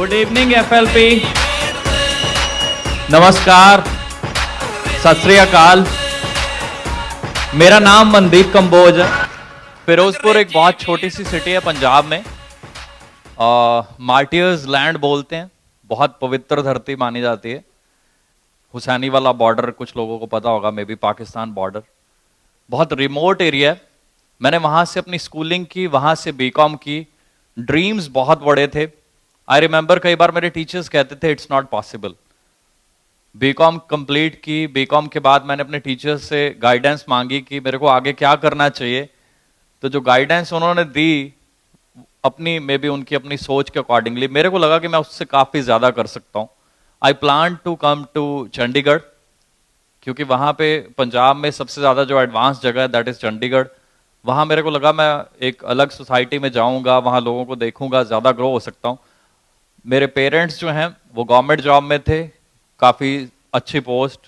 Good evening FLP, नमस्कार, सत श्री अकाल। मेरा नाम मनदीप कंबोज है। फिरोजपुर एक बहुत छोटी सी सिटी है पंजाब में। मार्टियर्स लैंड बोलते हैं, बहुत पवित्र धरती मानी जाती है। हुसैनी वाला बॉर्डर कुछ लोगों को पता होगा, मे बी पाकिस्तान बॉर्डर, बहुत रिमोट एरिया है। मैंने वहां से अपनी स्कूलिंग की, वहां से बीकॉम की। ड्रीम्स बहुत बड़े थे। आई रिमेंबर कई बार मेरे टीचर्स कहते थे it's not possible. BCom complete की, बीकॉम के बाद मैंने अपने टीचर्स से गाइडेंस मांगी कि मेरे को आगे क्या करना चाहिए। तो जो गाइडेंस उन्होंने दी अपनी, मे बी उनकी अपनी सोच के अकॉर्डिंगली, मेरे को लगा कि मैं उससे काफी ज्यादा कर सकता हूं। I plan to come to Chandigarh, क्योंकि वहां पे पंजाब में सबसे ज्यादा जो एडवांस जगह है दैट इज चंडीगढ़। वहां मेरे को लगा मैं एक अलग सोसाइटी में जाऊंगा, वहां लोगों को देखूंगा, ज्यादा ग्रो हो सकता हूं। मेरे पेरेंट्स जो हैं वो गवर्नमेंट जॉब में थे, काफी अच्छी पोस्ट,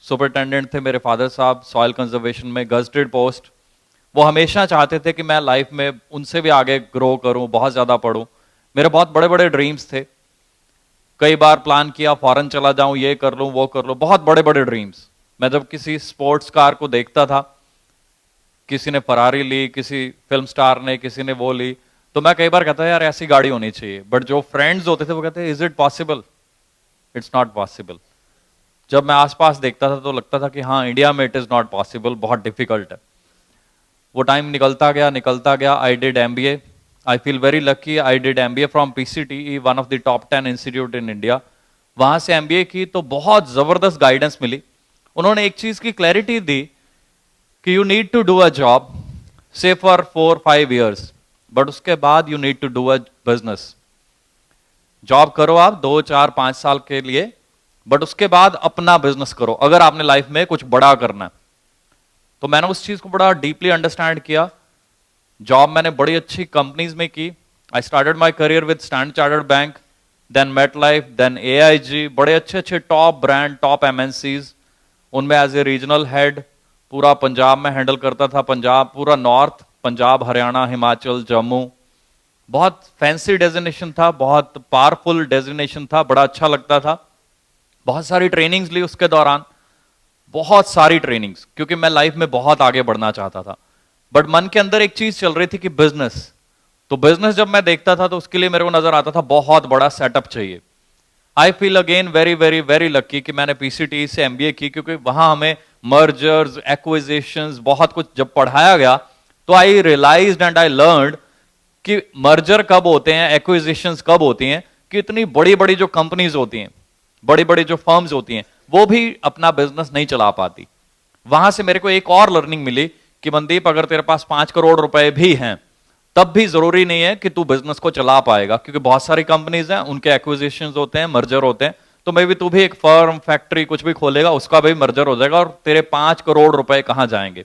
सुपरिटेंडेंट थे मेरे फादर साहब, सॉइल कंजर्वेशन में गजटेड पोस्ट। वो हमेशा चाहते थे कि मैं लाइफ में उनसे भी आगे ग्रो करूं, बहुत ज्यादा पढूं। मेरे बहुत बड़े बड़े ड्रीम्स थे। कई बार प्लान किया फॉरेन चला जाऊं, ये कर लूं वो कर लूं, बहुत बड़े बड़े ड्रीम्स। मैं जब किसी स्पोर्ट्स कार को देखता था, किसी ने फरारी ली, किसी फिल्म स्टार ने, किसी ने वो ली, तो मैं कई बार कहता यार ऐसी गाड़ी होनी चाहिए। बट जो फ्रेंड्स होते थे वो कहते is it possible? It's not possible. जब मैं आसपास देखता था तो लगता था कि हाँ, इंडिया में इट इज नॉट पॉसिबल, बहुत डिफिकल्ट है। वो टाइम निकलता गया। I did MBA. I feel very lucky. I did MBA from PCTE, one of the top 10 institute in India. वहां से एमबीए की तो बहुत जबरदस्त गाइडेंस मिली। उन्होंने एक चीज की क्लैरिटी दी कि you need to do a job से फॉर 4-5 ईयर्स, बट उसके बाद you need to do a business. Job करो आप 2-4-5 साल के लिए, बट उसके बाद अपना बिजनेस करो अगर आपने लाइफ में कुछ बड़ा करना है। तो मैंने उस चीज को बड़ा डीपली अंडरस्टैंड किया। जॉब मैंने बड़ी अच्छी कंपनीज में की। I started my career with Standard Chartered Bank, then MetLife, then AIG, बड़े अच्छे अच्छे टॉप ब्रांड, टॉप एमएनसीज। उनमें एज ए रीजनल हेड पूरा पंजाब में हैंडल करता था। पंजाब, पूरा नॉर्थ, पंजाब, हरियाणा, हिमाचल, जम्मू। बहुत फैंसी डेजिग्नेशन था, बहुत पावरफुल डेजिग्नेशन था, बड़ा अच्छा लगता था। बहुत सारी ट्रेनिंग्स ली उसके दौरान, बहुत सारी ट्रेनिंग्स, क्योंकि मैं लाइफ में बहुत आगे बढ़ना चाहता था। बट मन के अंदर एक चीज चल रही थी कि बिजनेस। तो बिजनेस जब मैं देखता था तो उसके लिए मेरे को नजर आता था बहुत बड़ा सेटअप चाहिए। I feel again very very very lucky कि मैंने पीसीटी से एमबीए की, क्योंकि वहां हमें मर्जर्स, एक्विजिशंस, बहुत कुछ जब पढ़ाया गया तो आई रियलाइज्ड एंड आई लर्नड कि मर्जर कब होते हैं, एक्विजिशंस कब होती हैं, कि इतनी बड़ी बड़ी जो कंपनीज होती हैं, बड़ी बड़ी जो फर्म्स होती हैं, वो भी अपना बिजनेस नहीं चला पाती। वहां से मेरे को एक और लर्निंग मिली कि मनदीप, अगर तेरे पास 5 करोड़ रुपए भी हैं तब भी जरूरी नहीं है कि तू बिजनेस को चला पाएगा, क्योंकि बहुत सारी कंपनीज हैं, उनके एक्विजिशंस होते हैं, मर्जर होते हैं। तो मे भी तू भी एक फर्म, फैक्ट्री कुछ भी खोलेगा, उसका भी मर्जर हो जाएगा, और तेरे 5 करोड़ रुपए कहां जाएंगे।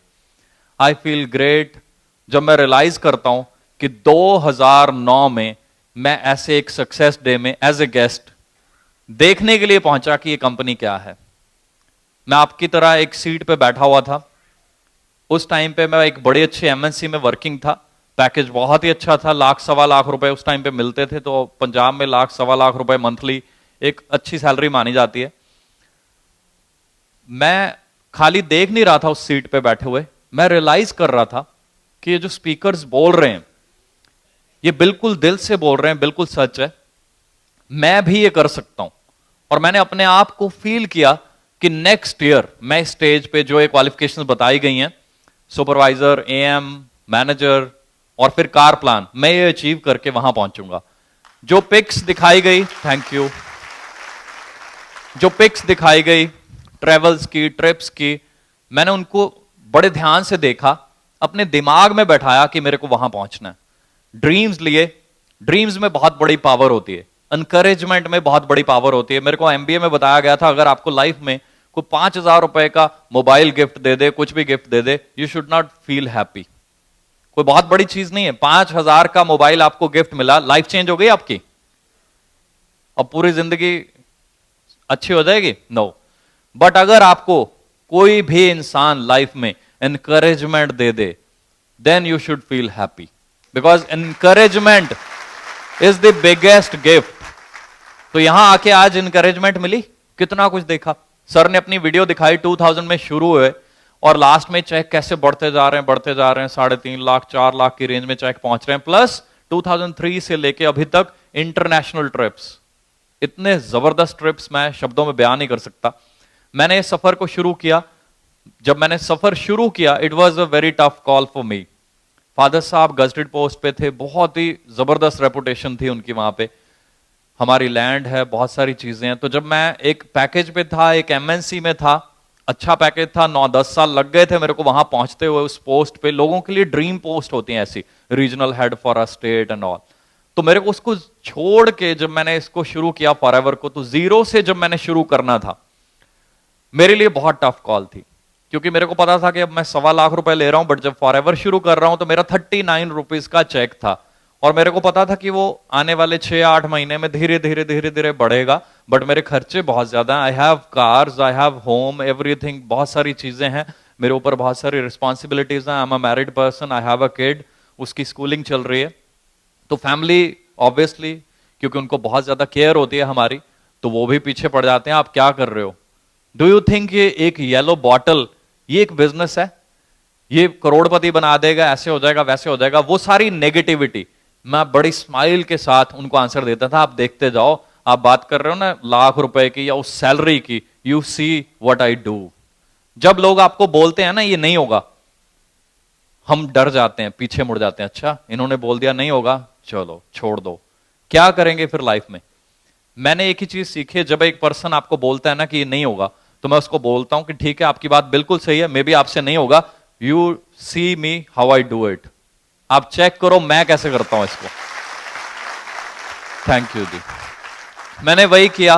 आई फील ग्रेट जब मैं रियलाइज करता हूं कि 2009 में मैं ऐसे एक सक्सेस डे में एज ए गेस्ट देखने के लिए पहुंचा कि ये कंपनी क्या है। मैं आपकी तरह एक सीट पे बैठा हुआ था। उस टाइम पे मैं एक बड़े अच्छे एमएनसी में वर्किंग था। पैकेज बहुत ही अच्छा था, 1-1.25 लाख रुपए उस टाइम पे मिलते थे। तो पंजाब में 1-1.25 लाख रुपए मंथली एक अच्छी सैलरी मानी जाती है। मैं खाली देख नहीं रहा था उस सीट पे बैठे हुए, मैं रियलाइज कर रहा था कि ये जो स्पीकर्स बोल रहे हैं ये बिल्कुल दिल से बोल रहे हैं, बिल्कुल सच है, मैं भी ये कर सकता हूं। और मैंने अपने आप को फील किया कि नेक्स्ट ईयर मैं स्टेज पे जो ये क्वालिफिकेशंस बताई गई हैं, सुपरवाइजर, एएम, मैनेजर और फिर कार प्लान, मैं ये अचीव करके वहां पहुंचूंगा। जो पिक्स दिखाई गई, थैंक यू, जो पिक्स दिखाई गई ट्रेवल्स की, ट्रिप्स की, मैंने उनको बड़े ध्यान से देखा, अपने दिमाग में बैठाया कि मेरे को वहां पहुंचना है। ड्रीम्स लिए, ड्रीम्स में बहुत बड़ी पावर होती है, एनकरेजमेंट में बहुत बड़ी पावर होती है। मेरे को एमबीए में बताया गया था, अगर आपको लाइफ में कोई 5,000 रुपए का मोबाइल गिफ्ट दे दे, कुछ भी gift they they, you should not feel happy. कोई बहुत बड़ी चीज नहीं है। 5,000 का मोबाइल आपको गिफ्ट मिला, लाइफ चेंज हो गई आपकी और पूरी जिंदगी अच्छी हो जाएगी? नो। बट अगर आपको कोई भी इंसान लाइफ में एनकरेजमेंट दे दे, then you should feel happy, because encouragement is the biggest gift तो यहां आके आज इंकरेजमेंट मिली, कितना कुछ देखा। सर ने अपनी वीडियो दिखाई 2000 में शुरू हुए और लास्ट में चेक कैसे बढ़ते जा रहे हैं, बढ़ते जा रहे हैं, 3.5 लाख 4 लाख की रेंज में चेक पहुंच रहे हैं। प्लस 2003 से लेके अभी तक इंटरनेशनल ट्रिप्स, इतने जबरदस्त ट्रिप्स मैं शब्दों में बयान नहीं कर सकता। मैंने इस सफर को शुरू किया, जब मैंने सफर शुरू किया it was a very tough call for me. Father साहब गजटेड पोस्ट पे थे, बहुत ही जबरदस्त रेपुटेशन थी उनकी वहां पे, हमारी लैंड है, बहुत सारी चीजें हैं। तो जब मैं एक पैकेज पे था, एक एमएनसी में था, अच्छा पैकेज था, 9-10 साल लग गए थे मेरे को वहां पहुंचते हुए उस पोस्ट पे। लोगों के लिए ड्रीम पोस्ट होती है ऐसी, regional head for a state and all. तो मेरे को उसको छोड़ के जब मैंने इसको शुरू किया फॉरएवर को, तो जीरो से जब मैंने शुरू करना था, मेरे लिए बहुत टफ कॉल थी, क्योंकि मेरे को पता था कि अब मैं 1.25 लाख रुपए ले रहा हूं, बट जब फॉरएवर शुरू कर रहा हूं तो मेरा 39 रुपीज का चेक था और मेरे को पता था कि वो आने वाले 6-8 महीने में धीरे धीरे धीरे धीरे बढ़ेगा। बट मेरे खर्चे बहुत ज्यादा, I have cars, I have home, everything, बहुत सारी चीजें हैं मेरे ऊपर, बहुत सारी रिस्पॉन्सिबिलिटीज हैं। I am a married person, I have a kid, उसकी स्कूलिंग चल रही है। तो फैमिली ऑब्वियसली, क्योंकि उनको बहुत ज्यादा केयर होती है हमारी, तो वो भी पीछे पड़ जाते हैं, आप क्या कर रहे हो। डू यू थिंक ये एक येलो बॉटल ये एक बिजनेस है, ये करोड़पति बना देगा, ऐसे हो जाएगा वैसे हो जाएगा, वो सारी नेगेटिविटी मैं बड़ी स्माइल के साथ उनको आंसर देता था। आप देखते जाओ, आप बात कर रहे हो ना लाख रुपए की या उस सैलरी की, you see what I do. जब लोग आपको बोलते हैं ना ये नहीं होगा, हम डर जाते हैं, पीछे मुड़ जाते हैं, अच्छा इन्होंने बोल दिया नहीं होगा, चलो छोड़ दो, क्या करेंगे फिर लाइफ में। मैंने एक ही चीज सीखी है, जब एक पर्सन आपको बोलता है ना कि ये नहीं होगा, तो मैं उसको बोलता हूं कि ठीक है आपकी बात बिल्कुल सही है, मे बी आपसे नहीं होगा, you see me how I do it, आप चेक करो मैं कैसे करता हूं इसको। थैंक यू जी। मैंने वही किया,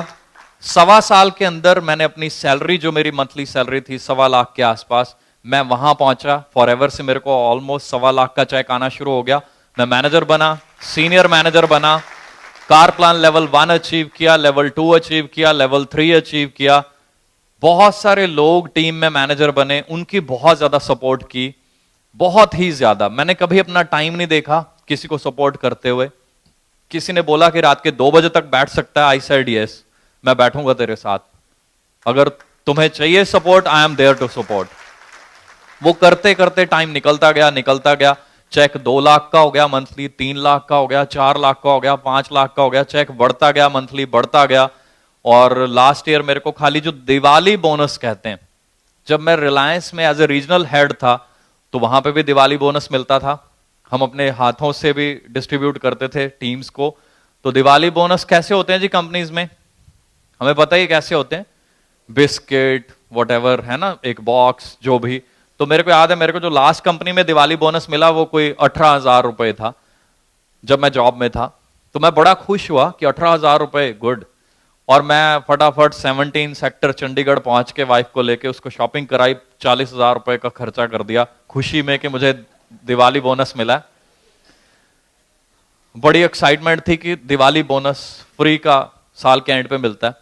1.25 साल के अंदर मैंने अपनी सैलरी, जो मेरी मंथली सैलरी थी 1.25 लाख के आसपास, मैं वहां पहुंचा। फॉरएवर से मेरे को ऑलमोस्ट 1.25 लाख का चेक आना शुरू हो गया। मैं मैनेजर बना, सीनियर मैनेजर बना, कार प्लान लेवल 1 अचीव किया, लेवल 2 अचीव किया, लेवल 3 अचीव किया। बहुत सारे लोग टीम में मैनेजर बने, उनकी बहुत ज्यादा सपोर्ट की, बहुत ही ज्यादा। मैंने कभी अपना टाइम नहीं देखा किसी को सपोर्ट करते हुए। किसी ने बोला कि रात के 2 बजे तक बैठ सकता है, आई सेड यस, मैं बैठूंगा तेरे साथ, अगर तुम्हें चाहिए support, I am there to support. वो करते करते टाइम निकलता गया, निकलता गया। चेक 2 लाख का हो गया मंथली, 3 लाख का हो गया, 4 लाख का हो गया, 5 लाख का हो गया, चेक बढ़ता गया, मंथली बढ़ता गया। और लास्ट ईयर मेरे को खाली जो दिवाली बोनस कहते हैं, जब मैं रिलायंस में एज ए रीजनल हेड था, तो वहां पे भी दिवाली बोनस मिलता था, हम अपने हाथों से भी डिस्ट्रीब्यूट करते थे टीम्स को। तो दिवाली बोनस कैसे होते हैं जी कंपनीज में, हमें पता ही कैसे होते हैं, बिस्किट वॉटेवर है ना, एक बॉक्स जो भी। तो मेरे को याद है, मेरे को जो लास्ट कंपनी में दिवाली बोनस मिला वो कोई 18,000 रुपए था जब मैं जॉब में था। तो मैं बड़ा खुश हुआ कि 18,000 रुपए, गुड। और मैं फटाफट 17 सेक्टर चंडीगढ़ पहुंच के वाइफ को लेके उसको शॉपिंग कराई, 40,000 रुपए का खर्चा कर दिया खुशी में कि मुझे दिवाली बोनस मिला। बड़ी एक्साइटमेंट थी कि दिवाली बोनस फ्री का साल के एंड पे मिलता है।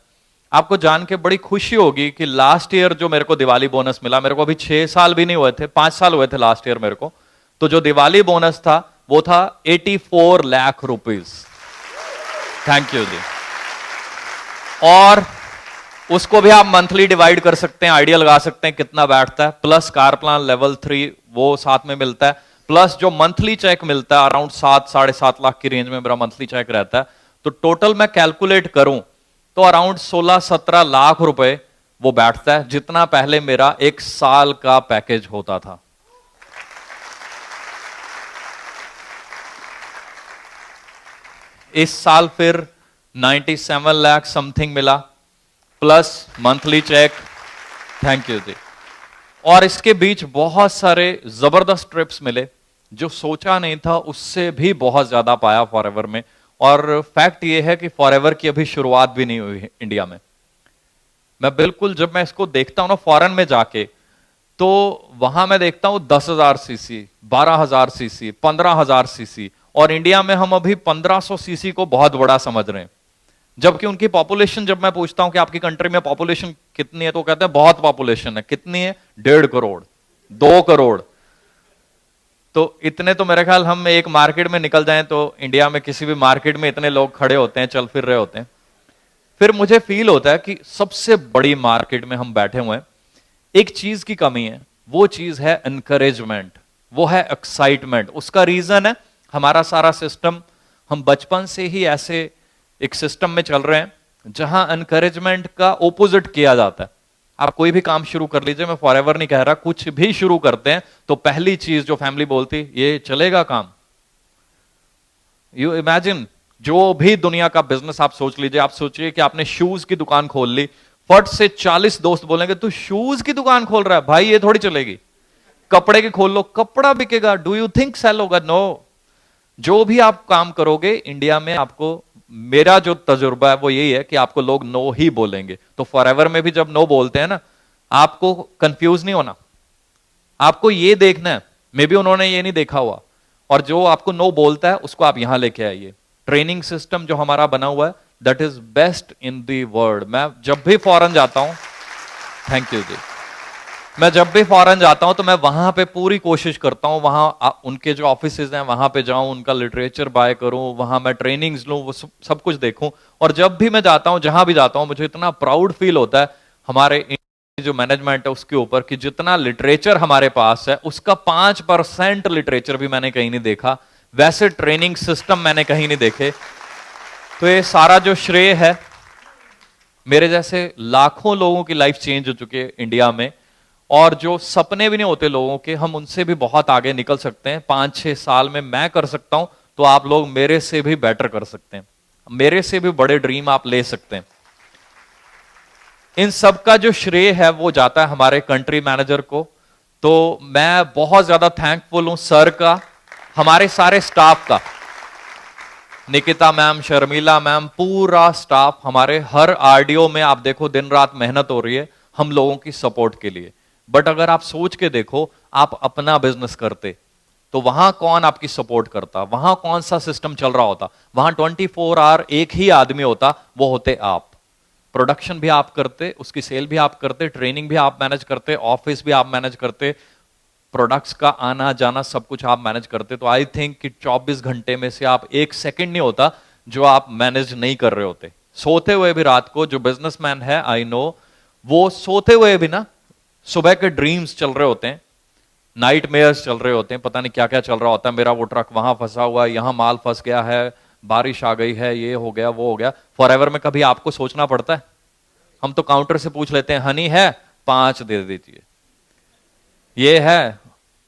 आपको जान के बड़ी खुशी होगी कि लास्ट ईयर जो मेरे को दिवाली बोनस मिला, मेरे को अभी 6 साल भी नहीं हुए थे, 5 साल हुए थे लास्ट ईयर मेरे को, तो जो दिवाली बोनस था वो था 84 लाख रुपीज। थैंक यू जी। और उसको भी आप मंथली डिवाइड कर सकते हैं, आइडिया लगा सकते हैं कितना बैठता है। प्लस कार प्लान लेवल 3 वो साथ में मिलता है, प्लस जो मंथली चेक मिलता है अराउंड 7-7.5 लाख की रेंज में मेरा मंथली चेक रहता है। तो टोटल मैं कैलकुलेट करूं तो अराउंड 16-17 लाख रुपए वो बैठता है, जितना पहले मेरा 1 साल का पैकेज होता था। इस साल फिर 97 लाख समथिंग मिला, plus monthly cheque. Thank you जी। और इसके बीच बहुत सारे जबरदस्त ट्रिप्स मिले, जो सोचा नहीं था उससे भी बहुत ज्यादा पाया फॉरएवर में। और फैक्ट ये है कि फॉरएवर की अभी शुरुआत भी नहीं हुई है इंडिया में। मैं बिल्कुल, जब मैं इसको देखता हूं ना फॉरेन में जाके, तो वहां मैं देखता हूं 10,000 सीसी, 12,000 सीसी, 15,000 सीसी, और इंडिया में हम अभी 1500 सीसी को बहुत बड़ा समझ रहे हैं। जबकि उनकी पॉपुलेशन, जब मैं पूछता हूं कि आपकी कंट्री में पॉपुलेशन कितनी है, तो कहते हैं बहुत पॉपुलेशन है। कितनी है? 1.5 करोड़, 2 करोड़। तो इतने तो मेरे ख्याल हम एक मार्केट में निकल जाएं तो इंडिया में किसी भी मार्केट में इतने लोग खड़े होते हैं, चल फिर रहे होते हैं। फिर मुझे फील होता है कि सबसे बड़ी मार्केट में हम बैठे हुए हैं, एक चीज की कमी है, वो चीज है एनकरेजमेंट, वो है एक्साइटमेंट। उसका रीजन है हमारा सारा सिस्टम, हम बचपन से ही ऐसे एक सिस्टम में चल रहे हैं जहां एनकरेजमेंट का ओपोजिट किया जाता है। आप कोई भी काम शुरू कर लीजिए, मैं फॉरएवर नहीं कह रहा, कुछ भी शुरू करते हैं तो पहली चीज जो फैमिली बोलती, ये चलेगा काम। यू इमेजिन, जो भी दुनिया का बिजनेस आप सोच लीजिए, आप सोचिए कि आपने शूज की दुकान खोल ली, फट से 40 दोस्त बोलेंगे तू शूज की दुकान खोल रहा है, भाई ये थोड़ी चलेगी। कपड़े की खोल लो, कपड़ा बिकेगा, डू यू थिंक सेल होगा? नो। जो भी आप काम करोगे इंडिया में, आपको, मेरा जो तजुर्बा है वो यही है कि आपको लोग नो ही बोलेंगे। तो फॉरएवर में भी जब नो बोलते हैं ना, आपको कंफ्यूज नहीं होना, आपको ये देखना है, मे बी उन्होंने ये नहीं देखा हुआ, और जो आपको नो बोलता है उसको आप यहां लेके आइए। ट्रेनिंग सिस्टम जो हमारा बना हुआ है, that is best in the world. मैं जब भी फॉरेन जाता हूं, थैंक यू जी, मैं जब भी फॉरेन जाता हूं तो मैं वहां पे पूरी कोशिश करता हूं, वहां उनके जो ऑफिसेज हैं वहां पे जाऊं, उनका लिटरेचर बाय करूं, वहां मैं ट्रेनिंग्स लूं, वो सब कुछ देखूं। और जब भी मैं जाता हूं, जहां भी जाता हूं, मुझे इतना प्राउड फील होता है हमारे जो मैनेजमेंट है उसके ऊपर, कि जितना लिटरेचर हमारे पास है उसका 5% लिटरेचर भी मैंने कहीं नहीं देखा, वैसे ट्रेनिंग सिस्टम मैंने कहीं नहीं देखे। तो ये सारा जो श्रेय है, मेरे जैसे लाखों लोगों की लाइफ चेंज हो चुकी है इंडिया में, और जो सपने भी नहीं होते लोगों के, हम उनसे भी बहुत आगे निकल सकते हैं। 5-6 साल में मैं कर सकता हूं तो आप लोग मेरे से भी बेटर कर सकते हैं, मेरे से भी बड़े ड्रीम आप ले सकते हैं। इन सब का जो श्रेय है वो जाता है हमारे कंट्री मैनेजर को। तो मैं बहुत ज्यादा थैंकफुल हूं सर का, हमारे सारे स्टाफ का, निकिता मैम, शर्मिला मैम, पूरा स्टाफ, हमारे हर आरडीओ में आप देखो दिन रात मेहनत हो रही है हम लोगों की सपोर्ट के लिए। बट अगर आप सोच के देखो, आप अपना बिजनेस करते तो वहां कौन आपकी सपोर्ट करता, वहां कौन सा सिस्टम चल रहा होता? वहां 24 आवर एक ही आदमी होता, वो होते आप। प्रोडक्शन भी आप करते, उसकी सेल भी आप करते, ट्रेनिंग भी आप मैनेज करते, ऑफिस भी आप मैनेज करते, प्रोडक्ट्स का आना जाना सब कुछ आप मैनेज करते। तो आई थिंक कि 24 घंटे में से आप एक सेकंड नहीं होता जो आप मैनेज नहीं कर रहे होते। सोते हुए भी रात को, जो बिजनेसमैन है आई नो, वो सोते हुए भी ना सुबह के ड्रीम्स चल रहे होते हैं, नाइट मेयर्स चल रहे होते हैं, पता नहीं क्या क्या चल रहा होता है। मेरा वो ट्रक वहां फंसा हुआ है, यहां माल फंस गया है, बारिश आ गई है, ये हो गया वो हो गया। फॉरएवर में कभी आपको सोचना पड़ता है? हम तो काउंटर से पूछ लेते हैं, हनी है 5 दे दीजिए, ये है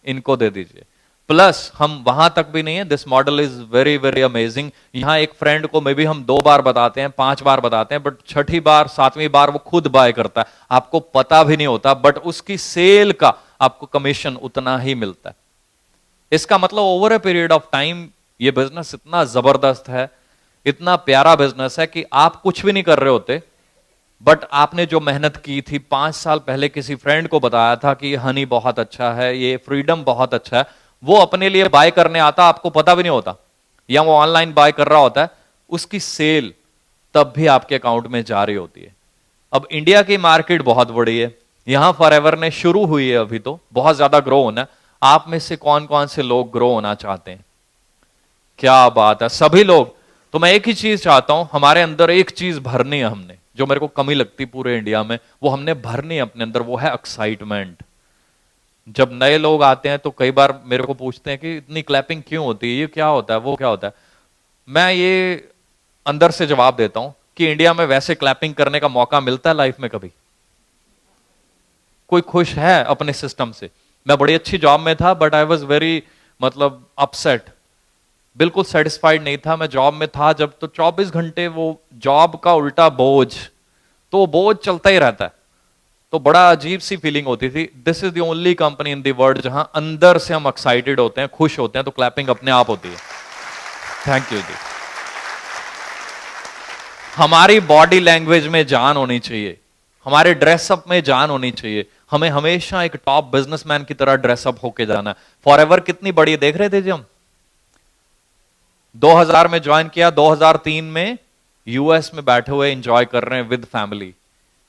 इनको दे दीजिए। प्लस हम वहां तक भी नहीं है, this model is very very amazing. यहां एक फ्रेंड को मे बी हम 2 बार बताते हैं, 5 बार बताते हैं, बट छठी बार 7वीं बार वो खुद बाय करता है, आपको पता भी नहीं होता, बट उसकी सेल का आपको कमीशन उतना ही मिलता है। इसका मतलब over a period of time ये बिजनेस इतना जबरदस्त है, इतना प्यारा बिजनेस है कि आप कुछ भी नहीं कर रहे होते, बट आपने जो मेहनत की थी 5 साल पहले, किसी फ्रेंड को बताया था कि हनी बहुत अच्छा है, ये फ्रीडम बहुत अच्छा है, वो अपने लिए बाय करने आता, आपको पता भी नहीं होता, या वो ऑनलाइन बाय कर रहा होता है, उसकी सेल तब भी आपके अकाउंट में जा रही होती है। अब इंडिया की मार्केट बहुत बड़ी है, यहां फॉरएवर ने शुरू हुई है, अभी तो बहुत ज्यादा ग्रो होना है। आप में से कौन कौन से लोग ग्रो होना चाहते हैं? क्या बात है, सभी लोग। तो मैं एक ही चीज चाहता हूं, हमारे अंदर एक चीज भरनी है हमने, जो मेरे को कमी लगती पूरे इंडिया में, वो हमने भरनी है अपने अंदर, वो है एक्साइटमेंट। जब नए लोग आते हैं तो कई बार मेरे को पूछते हैं कि इतनी क्लैपिंग क्यों होती है, ये क्या होता है, वो क्या होता है। मैं ये अंदर से जवाब देता हूं कि इंडिया में वैसे क्लैपिंग करने का मौका मिलता है लाइफ में कभी? कोई खुश है अपने सिस्टम से? मैं बड़ी अच्छी जॉब में था, बट आई वॉज वेरी, मतलब अपसेट, बिल्कुल सेटिस्फाइड नहीं था। मैं जॉब में था जब, तो 24 घंटे वो जॉब का उल्टा बोझ, तो वो बोझ चलता ही रहता है, तो बड़ा अजीब सी फीलिंग होती थी। This is the only company in the world जहां अंदर से हम एक्साइटेड होते हैं, खुश होते हैं, तो क्लैपिंग अपने आप होती है। थैंक यू जी। हमारी बॉडी लैंग्वेज में जान होनी चाहिए, हमारे ड्रेसअप में जान होनी चाहिए, हमें हमेशा एक टॉप बिजनेसमैन की तरह ड्रेसअप होके जाना है। फॉरएवर कितनी बड़ी देख रहे थे जी हम, 2000 में ज्वाइन किया, 2003 में यूएस में बैठे हुए एंजॉय कर रहे हैं विद फैमिली।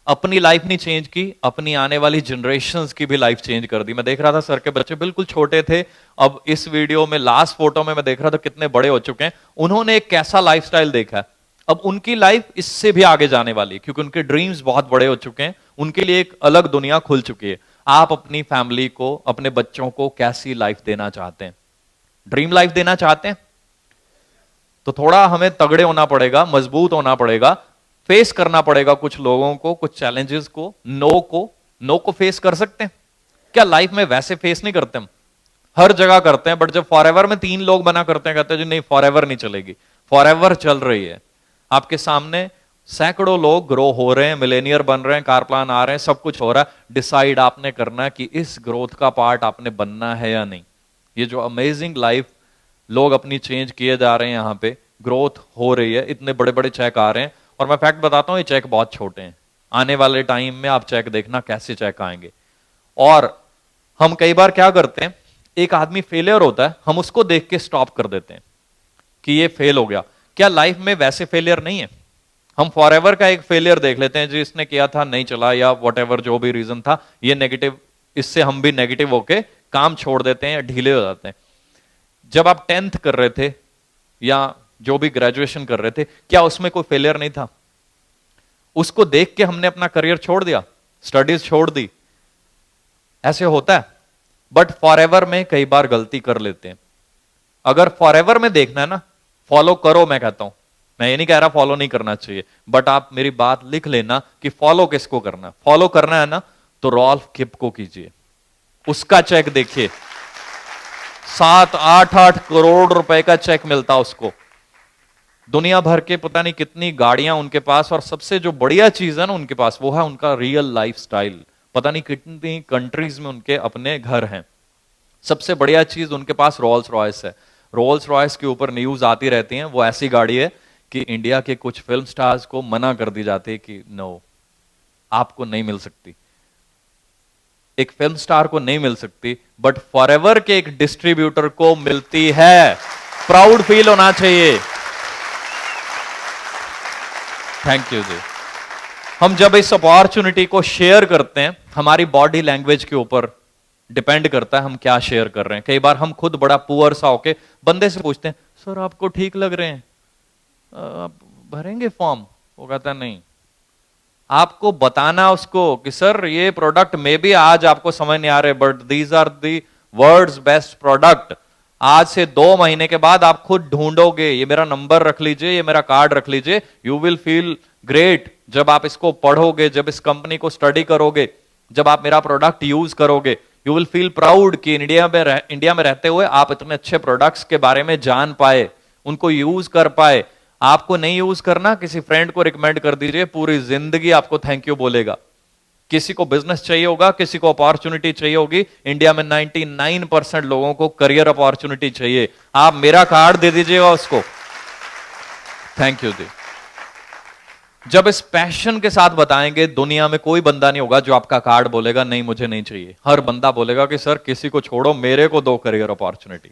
अपनी लाइफ नहीं चेंज की, अपनी आने वाली जनरेशंस की भी लाइफ चेंज कर दी। मैं देख रहा था सर के बच्चे बिल्कुल छोटे थे, अब इस वीडियो में लास्ट फोटो में मैं देख रहा था कितने बड़े हो चुके हैं। उन्होंने एक कैसा लाइफस्टाइल देखा है, अब उनकी लाइफ इससे भी आगे जाने वाली है, क्योंकि उनके ड्रीम्स बहुत बड़े हो चुके हैं, उनके लिए एक अलग दुनिया खुल चुकी है। आप अपनी फैमिली को, अपने बच्चों को कैसी लाइफ देना चाहते हैं? ड्रीम लाइफ देना चाहते हैं तो थोड़ा हमें तगड़े होना पड़ेगा, मजबूत होना पड़ेगा, फेस करना पड़ेगा कुछ लोगों को, कुछ चैलेंजेस को, नो को फेस कर सकते हैं क्या? लाइफ में वैसे फेस नहीं करते हम, हर जगह करते हैं, बट जब फॉरएवर में 3 लोग मना करते हैं, कहते हैं जी नहीं फॉरएवर नहीं चलेगी, फॉरएवर चल रही है। आपके सामने सैकड़ों लोग ग्रो हो रहे हैं, मिलेनियर बन रहे हैं, कार प्लान आ रहे हैं, सब कुछ हो रहा है। डिसाइड आपने करना है कि इस ग्रोथ का पार्ट आपने बनना है या नहीं। ये जो अमेजिंग लाइफ लोग अपनी चेंज किए जा रहे हैं, यहां पे ग्रोथ हो रही है, इतने बड़े बड़े चेक आ रहे हैं। और मैं फैक्ट बताता हूं, ये चेक बहुत छोटे हैं। आने वाले टाइम में आप चेक देखना कैसे चेक आएंगे। और हम कई बार क्या करते हैं, एक आदमी फेलियर होता है, हम उसको देख के स्टॉप कर देते हैं कि ये फेल हो गया। क्या लाइफ में वैसे फेलियर नहीं है? हम फॉरएवर का एक फेलियर देख लेते हैं, जी इसने किया था नहीं चला, या व्हाटएवर जो भी रीजन था, ये नेगेटिव, इससे हम भी नेगेटिव होके काम छोड़ देते हैं या ढीले हो जाते हैं। जब आप 10th कर रहे थे या जो भी ग्रेजुएशन कर रहे थे, क्या उसमें कोई फेलियर नहीं था? उसको देख के हमने अपना करियर छोड़ दिया, स्टडीज छोड़ दी, ऐसे होता है। बट फॉरएवर में कई बार गलती कर लेते हैं। अगर फॉरएवर में देखना है ना, फॉलो करो, मैं कहता हूं, मैं ये नहीं कह रहा फॉलो नहीं करना चाहिए, बट आप मेरी बात लिख लेना कि फॉलो किसको करना। फॉलो करना है ना तो रॉल्फ किप को कीजिए, उसका चेक देखिए, 7-8 करोड़ रुपए का चेक मिलता उसको, दुनिया भर के पता नहीं कितनी गाड़ियां उनके पास, और सबसे जो बढ़िया चीज है ना उनके पास, वो है उनका रियल लाइफ स्टाइल। पता नहीं कितनी कंट्रीज में उनके अपने घर हैं। सबसे बढ़िया चीज उनके पास रोल्स रॉयस है। रोल्स रॉयस के ऊपर न्यूज आती रहती हैं। वो ऐसी गाड़ी है कि इंडिया के कुछ फिल्म स्टार्स को मना कर दी जाती है कि नो, आपको नहीं मिल सकती, एक फिल्म स्टार को नहीं मिल सकती, बट फॉरएवर के एक डिस्ट्रीब्यूटर को मिलती है। प्राउड फील होना चाहिए। थैंक यू जी। हम जब इस अपॉर्चुनिटी को शेयर करते हैं, हमारी बॉडी लैंग्वेज के ऊपर डिपेंड करता है हम क्या शेयर कर रहे हैं। कई बार हम खुद बड़ा पुअर सा होके बंदे से पूछते हैं, सर आपको ठीक लग रहे हैं, आप भरेंगे फॉर्म? वो कहता नहीं। आपको बताना उसको कि सर ये प्रोडक्ट में भी आज आपको समझ नहीं आ रहे, but these are the world's best product. आज से 2 महीने के बाद आप खुद ढूंढोगे, ये मेरा नंबर रख लीजिए, ये मेरा कार्ड रख लीजिए, यू विल फील ग्रेट जब आप इसको पढ़ोगे, जब इस कंपनी को स्टडी करोगे, जब आप मेरा प्रोडक्ट यूज करोगे, यू विल फील प्राउड कि इंडिया में रहते हुए आप इतने अच्छे प्रोडक्ट्स के बारे में जान पाए, उनको यूज कर पाए। आपको नहीं यूज करना, किसी फ्रेंड को रिकमेंड कर दीजिए, पूरी जिंदगी आपको थैंक यू बोलेगा। किसी को बिजनेस चाहिए होगा, किसी को अपॉर्चुनिटी चाहिए होगी। इंडिया में 99% लोगों को करियर अपॉर्चुनिटी चाहिए। आप मेरा कार्ड दे दीजिएगा उसको। थैंक यू जी। जब इस पैशन के साथ बताएंगे, दुनिया में कोई बंदा नहीं होगा जो आपका कार्ड बोलेगा नहीं मुझे नहीं चाहिए। हर बंदा बोलेगा कि सर किसी को छोड़ो, मेरे को दो करियर अपॉर्चुनिटी।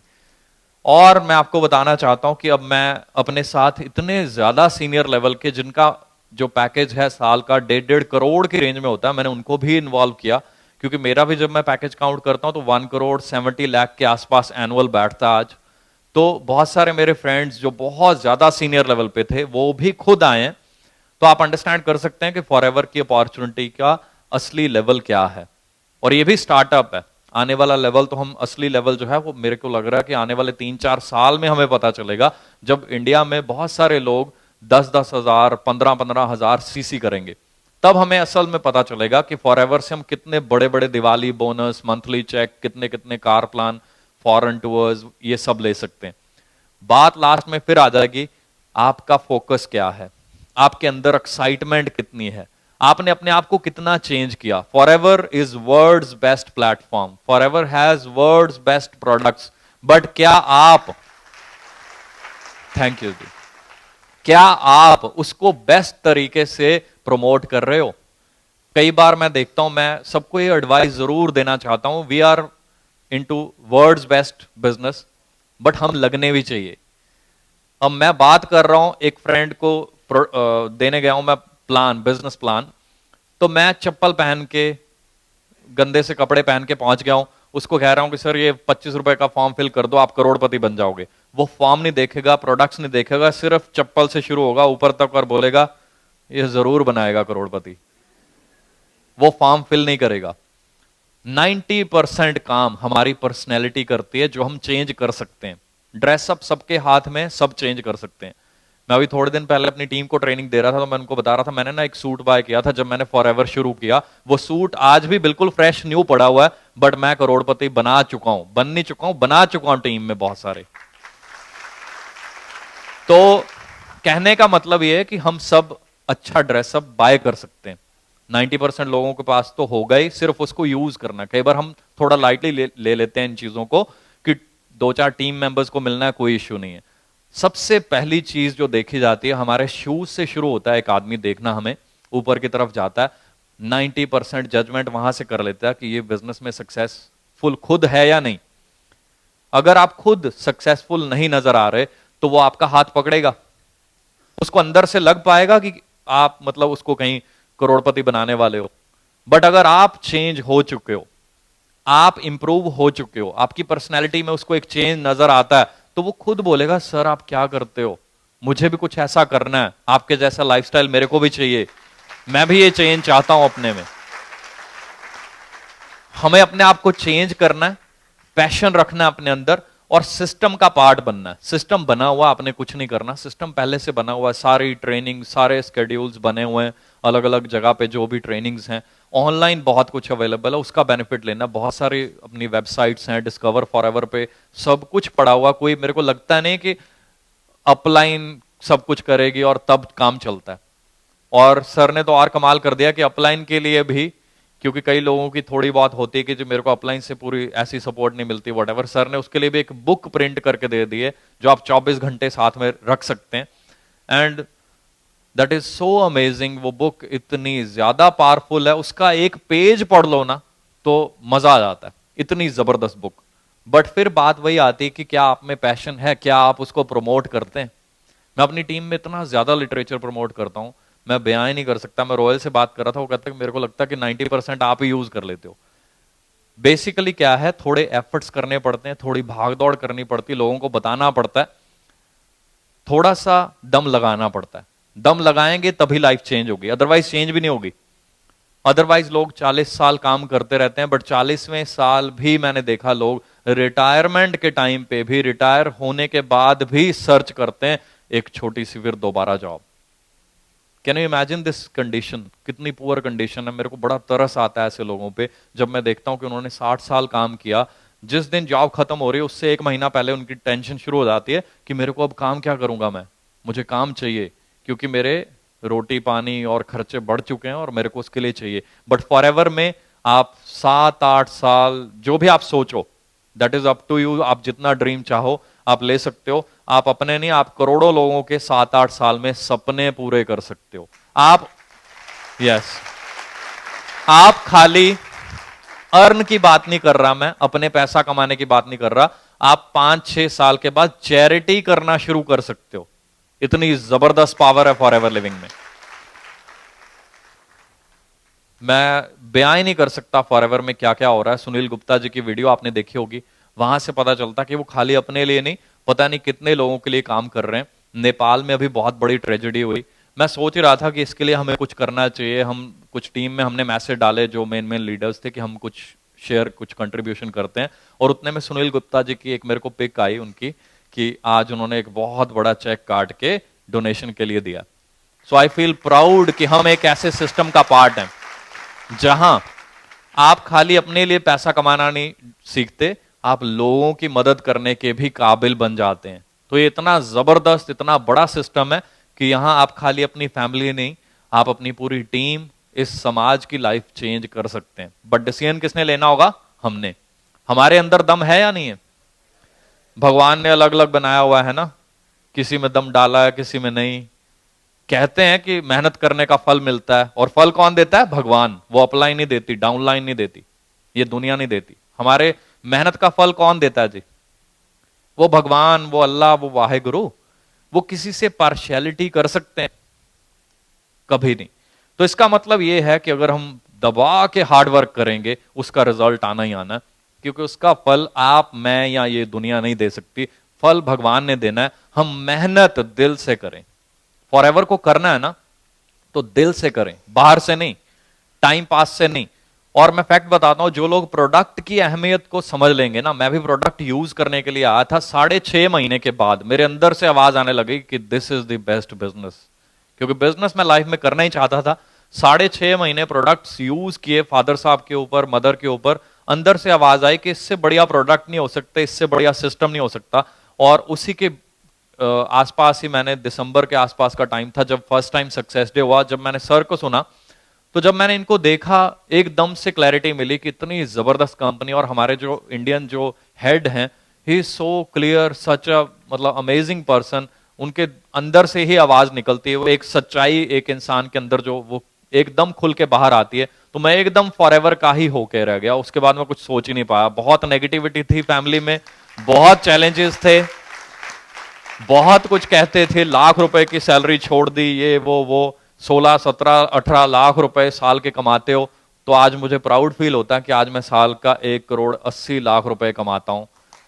और मैं आपको बताना चाहता हूं कि अब मैं अपने साथ इतने ज्यादा सीनियर लेवल के, जिनका जो पैकेज है साल का 1.5 करोड़ की रेंज में होता है, मैंने उनको भी इन्वॉल्व किया। क्योंकि मेरा भी जब मैं पैकेज काउंट करता हूं तो 1,70,00,000 के आसपास एनुअल बैठता आज। तो बहुत सारे मेरे फ्रेंड्स जो बहुत ज्यादा सीनियर लेवल पे थे वो भी खुद आए हैं। तो आप अंडरस्टैंड कर सकते हैं कि फॉरएवर की अपॉर्चुनिटी का असली लेवल क्या है। और ये भी स्टार्टअप है। आने वाला लेवल तो हम, असली लेवल जो है वो मेरे को लग रहा है कि आने वाले 3-4 साल में हमें पता चलेगा, जब इंडिया में बहुत सारे लोग 10-10 हजार, 15-15 हजार सीसी करेंगे, तब हमें असल में पता चलेगा कि फॉरएवर से हम कितने बड़े बड़े दिवाली बोनस, मंथली चेक, कितने कितने कार प्लान, फॉरेन टूर्स, ये सब ले सकते हैं। बात लास्ट में फिर आ जाएगी, आपका फोकस क्या है, आपके अंदर एक्साइटमेंट कितनी है, आपने अपने आप को कितना चेंज किया। Forever is world's best platform, Forever has world's best products, but क्या आप, थैंक यू जी, क्या आप उसको बेस्ट तरीके से प्रमोट कर रहे हो? कई बार मैं देखता हूं, मैं सबको ये एडवाइस जरूर देना चाहता हूं, we are into world's best business, but हम लगने भी चाहिए। अब मैं बात कर रहा हूं, एक फ्रेंड को देने गया हूं मैं प्लान, बिजनेस प्लान, तो मैं चप्पल पहन के, गंदे से कपड़े पहन के पहुंच गया हूं, उसको कह रहा हूं कि सर ये 25 रुपए का फॉर्म फिल कर दो, आप करोड़पति बन जाओगे। वो फॉर्म नहीं देखेगा, प्रोडक्ट्स नहीं देखेगा, सिर्फ चप्पल से शुरू होगा ऊपर तक और बोलेगा ये जरूर बनाएगा करोड़पति। वो फॉर्म फिल नहीं करेगा। 90% काम हमारी पर्सनैलिटी करती है, जो हम चेंज कर सकते हैं। ड्रेसअप सबके हाथ में, सब चेंज कर सकते हैं। मैं अभी थोड़े दिन पहले अपनी टीम को ट्रेनिंग दे रहा था, तो मैं उनको बता रहा था, मैंने ना एक सूट बाय किया था जब मैंने फॉरएवर शुरू किया। वो सूट आज भी बिल्कुल फ्रेश न्यू पड़ा हुआ है, बट मैं करोड़पति बना चुका हूं, बन नहीं चुका हूं, बना चुका हूं टीम में बहुत सारे। तो कहने का मतलब यह है कि हम सब अच्छा ड्रेसअप बाय कर सकते हैं। 90% लोगों के पास तो होगा ही, सिर्फ उसको यूज करना। कई बार हम थोड़ा लाइटली ले लेते हैं इन चीजों को कि 2-4 टीम मेंबर्स को मिलना है, कोई इश्यू नहीं है। सबसे पहली चीज जो देखी जाती है, हमारे शूज से शुरू होता है एक आदमी देखना, हमें ऊपर की तरफ जाता है। 90% जजमेंट वहां से कर लेता है कि ये बिजनेस में सक्सेसफुल खुद है या नहीं। अगर आप खुद सक्सेसफुल नहीं नजर आ रहे तो वो आपका हाथ पकड़ेगा, उसको अंदर से लग पाएगा कि आप मतलब उसको कहीं करोड़पति बनाने वाले हो। बट अगर आप चेंज हो चुके हो, आप इंप्रूव हो चुके हो, आपकी पर्सनैलिटी में उसको एक चेंज नजर आता है, तो वो खुद बोलेगा सर आप क्या करते हो, मुझे भी कुछ ऐसा करना है, आपके जैसा लाइफस्टाइल मेरे को भी चाहिए, मैं भी ये चेंज चाहता हूं अपने में। हमें अपने आप को चेंज करना है, पैशन रखना है अपने अंदर, और सिस्टम का पार्ट बनना है। सिस्टम बना हुआ, आपने कुछ नहीं करना, सिस्टम पहले से बना हुआ है। सारी ट्रेनिंग, सारे स्केड्यूल्स बने हुए हैं, अलग अलग जगह पे जो भी ट्रेनिंग्स हैं, ऑनलाइन बहुत कुछ अवेलेबल है, उसका बेनिफिट लेना। बहुत सारी अपनी वेबसाइट्स हैं, डिस्कवर फॉरएवर पे सब कुछ पड़ा हुआ। कोई मेरे को लगता नहीं कि अपलाइन सब कुछ करेगी और तब काम चलता है। और सर ने तो और कमाल कर दिया कि अपलाइन के लिए भी, क्योंकि कई लोगों की थोड़ी बहुत होती है कि जो मेरे को अपलाइन से पूरी ऐसी सपोर्ट नहीं मिलती, व्हाटएवर, सर ने उसके लिए भी एक बुक प्रिंट करके दे दी है जो आप 24 घंटे साथ में रख सकते हैं। And that is so amazing. वो बुक इतनी ज्यादा पावरफुल है, उसका एक पेज पढ़ लो ना तो मजा आ जाता है, इतनी जबरदस्त बुक। बट फिर बात वही आती है कि क्या आप में पैशन है, क्या आप उसको प्रमोट करते हैं। मैं अपनी टीम में इतना ज्यादा लिटरेचर प्रमोट करता हूं, मैं बयान ही नहीं कर सकता। मैं रॉयल से बात कर रहा था, वो कहता है मेरे को लगता है कि 90% आप ही यूज कर लेते हो। बेसिकली क्या है, थोड़े एफर्ट्स करने पड़ते हैं, थोड़ी भागदौड़ करनी पड़ती है, लोगों को बताना पड़ता है, थोड़ा सा दम लगाना पड़ता है। दम लगाएंगे तभी लाइफ चेंज होगी, अदरवाइज चेंज भी नहीं होगी। अदरवाइज लोग 40 साल काम करते रहते हैं, बट 40वें साल भी मैंने देखा लोग रिटायरमेंट के टाइम पे भी, रिटायर होने के बाद भी सर्च करते हैं एक छोटी सी फिर दोबारा job. Can you imagine this condition, कितनी पुअर कंडीशन है। मेरे को बड़ा तरस आता है ऐसे लोगों पे, जब मैं देखता हूं कि उन्होंने 60 साल काम किया, जिस दिन जॉब खत्म हो रही है उससे 1 महीना पहले उनकी टेंशन शुरू हो जाती है कि मेरे को अब काम क्या करूंगा मैं, मुझे काम चाहिए, क्योंकि मेरे रोटी पानी और खर्चे बढ़ चुके हैं और मेरे को उसके लिए चाहिए। बट फॉरएवर में आप 7-8 साल जो भी आप सोचो, that is up to you, आप जितना ड्रीम चाहो आप ले सकते हो। आप अपने नहीं, आप करोड़ों लोगों के 7-8 साल में सपने पूरे कर सकते हो। आप यस आप खाली अर्न की बात नहीं कर रहा, मैं अपने पैसा कमाने की बात नहीं कर रहा। आप 5-6 साल के बाद चैरिटी करना शुरू कर सकते हो। इतनी जबरदस्त पावर है फॉरएवर लिविंग में, मैं बयान ही नहीं कर सकता फॉरएवर में क्या क्या हो रहा है। सुनील गुप्ता जी की वीडियो आपने देखी होगी, वहां से पता चलता कि वो खाली अपने लिए नहीं, पता नहीं कितने लोगों के लिए काम कर रहे हैं। नेपाल में अभी बहुत बड़ी ट्रेजेडी हुई, मैं सोच ही रहा था कि इसके लिए हमें कुछ करना चाहिए। हम कुछ टीम में हमने मैसेज डाले, जो मेन लीडर्स थे, कि हम कुछ शेयर, कुछ कंट्रीब्यूशन करते हैं। और उतने में सुनील गुप्ता जी की एक मेरे को पिक आई उनकी, कि आज उन्होंने एक बहुत बड़ा चेक काट के डोनेशन के लिए दिया। सो आई फील प्राउड कि हम एक ऐसे सिस्टम का पार्ट हैं जहां आप खाली अपने लिए पैसा कमाना नहीं सीखते, आप लोगों की मदद करने के भी काबिल बन जाते हैं। तो ये इतना जबरदस्त, इतना बड़ा सिस्टम है कि यहां आप खाली अपनी फैमिली नहीं, आप अपनी पूरी टीम, इस समाज की लाइफ चेंज कर सकते हैं। बट डिसीजन किसने लेना होगा? हमने। हमारे अंदर दम है या नहीं है? भगवान ने अलग अलग बनाया हुआ है ना, किसी में दम डाला है, किसी में नहीं। कहते हैं कि मेहनत करने का फल मिलता है, और फल कौन देता है? भगवान। वो अपलाइन नहीं देती, डाउनलाइन नहीं देती, ये दुनिया नहीं देती। हमारे मेहनत का फल कौन देता है जी? वो भगवान, वो अल्लाह, वो वाहेगुरु। वो किसी से पार्शियलिटी कर सकते हैं? कभी नहीं। तो इसका मतलब ये है कि अगर हम दबा के हार्ड वर्क करेंगे, उसका रिजल्ट आना ही आना, क्योंकि उसका फल आप, मैं या ये दुनिया नहीं दे सकती। फल भगवान ने देना है, हम मेहनत दिल से करें। फॉरएवर को करना है ना तो दिल से करें, बाहर से नहीं, टाइम पास से नहीं। और मैं फैक्ट बताता हूं, जो लोग प्रोडक्ट की अहमियत को समझ लेंगे ना, मैं भी प्रोडक्ट यूज करने के लिए आया था, 6.5 महीने के बाद मेरे अंदर से आवाज आने लगी कि this is the best business. क्योंकि बिजनेस मैं लाइफ में करना ही चाहता था। 6.5 महीने प्रोडक्ट्स यूज किए फादर साहब के ऊपर, मदर के ऊपर, अंदर से आवाज आई कि इससे बढ़िया प्रोडक्ट नहीं हो सकते, इससे बढ़िया सिस्टम नहीं हो सकता। और उसी के आसपास ही मैंने, दिसंबर के आसपास का टाइम था जब फर्स्ट टाइम सक्सेस डे हुआ, जब मैंने सर को सुना, तो जब मैंने इनको देखा एकदम से क्लैरिटी मिली कि इतनी जबरदस्त कंपनी, और हमारे जो इंडियन जो हेड हैं, ही सो क्लियर, सच अ मतलब अमेजिंग पर्सन। उनके अंदर से ही आवाज निकलती है, वो एक सच्चाई एक इंसान के अंदर जो वो एकदम खुल के बाहर आती है। तो मैं एकदम फॉरएवर का ही होके रह गया। उसके बाद मैं कुछ सोच ही नहीं पाया। बहुत नेगेटिविटी थी फैमिली में, बहुत चैलेंजेस थे, बहुत कुछ कहते थे, लाख रुपए की सैलरी छोड़ दी, ये वो 16, 17, 18 लाख रुपए साल के कमाते हो। तो आज मुझे प्राउड फील होता है कि आज मैं साल का 1,80,00,000 रुपए कमाता हूं,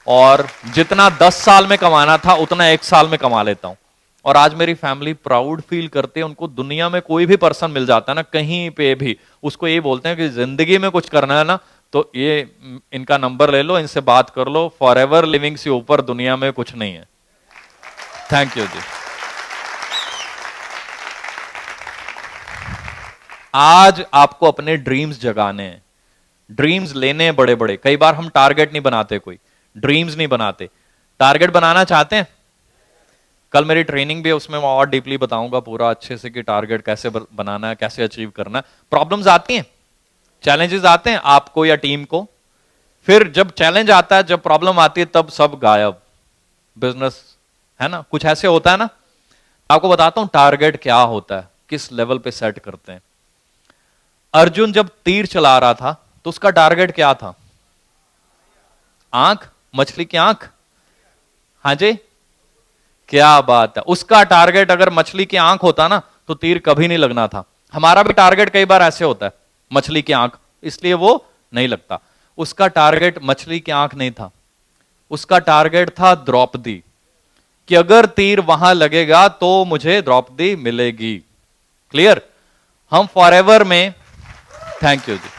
और जितना 10 साल में कमाना था उतना 1 साल में कमा लेता हूं। और आज मेरी फैमिली प्राउड फील करते हैं। उनको दुनिया में कोई भी पर्सन मिल जाता है ना, कहीं पे भी, उसको ये बोलते हैं कि जिंदगी में कुछ करना है ना तो ये इनका नंबर ले लो, इनसे बात कर लो, फॉरएवर लिविंग से ऊपर दुनिया में कुछ नहीं है। थैंक यू जी। आज आपको अपने ड्रीम्स जगाने हैं, ड्रीम्स लेने हैं बड़े बड़े। कई बार हम टारगेट नहीं बनाते, कोई ड्रीम्स नहीं बनाते। टारगेट बनाना चाहते हैं? कल मेरी ट्रेनिंग भी है, उसमें मैं और डीपली बताऊंगा पूरा अच्छे से कि टारगेट कैसे बनाना है, कैसे अचीव करना है। प्रॉब्लम्स आती हैं, चैलेंजेस आते हैं आपको या टीम को। फिर जब चैलेंज आता है, जब प्रॉब्लम आती है, तब सब गायब, बिजनेस, है ना, कुछ ऐसे होता है ना। आपको बताता हूं टारगेट क्या होता है, किस लेवल पे सेट करते हैं। अर्जुन जब तीर चला रहा था तो उसका टारगेट क्या था? आंख, मछली की आंख। हाँ जी, क्या बात है। उसका टारगेट अगर मछली की आंख होता ना तो तीर कभी नहीं लगना था। हमारा भी टारगेट कई बार ऐसे होता है, मछली की आंख, इसलिए वो नहीं लगता। उसका टारगेट मछली की आंख नहीं था, उसका टारगेट था द्रौपदी, कि अगर तीर वहां लगेगा तो मुझे द्रौपदी मिलेगी। क्लियर? हम फॉरएवर में, थैंक यू जी,